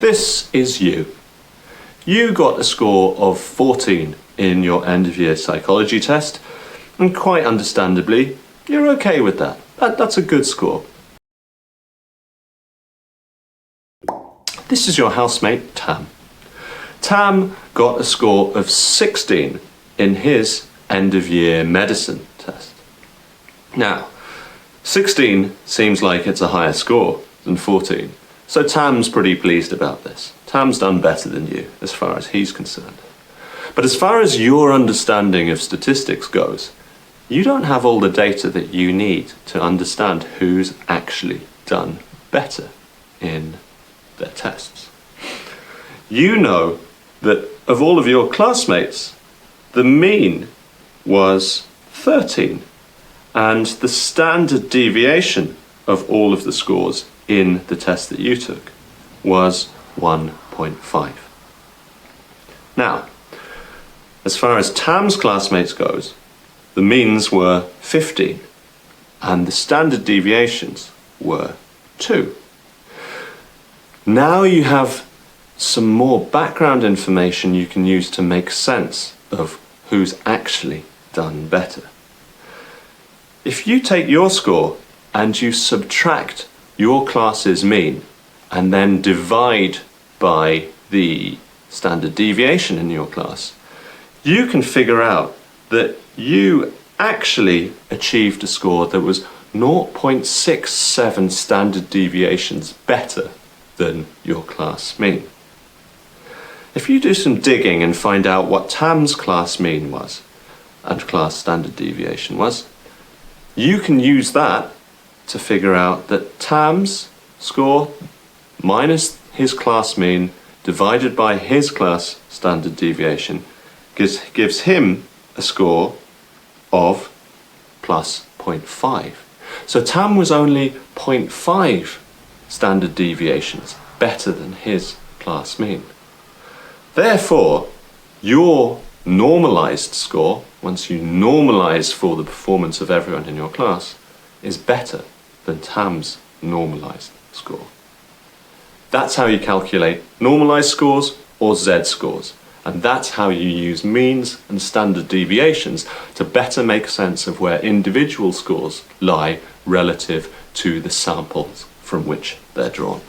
This is you. You got a score of 14 in your end-of-year psychology test, and quite understandably, you're okay with that. That's a good score. This is your housemate, Tam. Tam got a score of 16 in his end-of-year medicine test. Now, 16 seems like it's a higher score than 14, so Tam's pretty pleased about this. Tam's done better than you, as far as he's concerned. But as far as your understanding of statistics goes, you don't have all the data that you need to understand who's actually done better in their tests. You know that of all of your classmates, the mean was 13, and the standard deviation of all of the scores in the test that you took was 1.5. Now, as far as Tam's classmates goes, the means were 15, and the standard deviations were 2. Now you have some more background information you can use to make sense of who's actually done better. If you take your score and you subtract your class's mean and then divide by the standard deviation in your class, you can figure out that you actually achieved a score that was 0.67 standard deviations better than your class mean. If you do some digging and find out what Tam's class mean was and class standard deviation was, you can use that to figure out that Tam's score minus his class mean divided by his class standard deviation gives him a score of plus 0.5. So Tam was only 0.5 standard deviations better than his class mean. Therefore, your normalized score, once you normalize for the performance of everyone in your class, is better than Tam's normalized score. That's how you calculate normalized scores or Z-scores, and that's how you use means and standard deviations to better make sense of where individual scores lie relative to the samples from which they're drawn.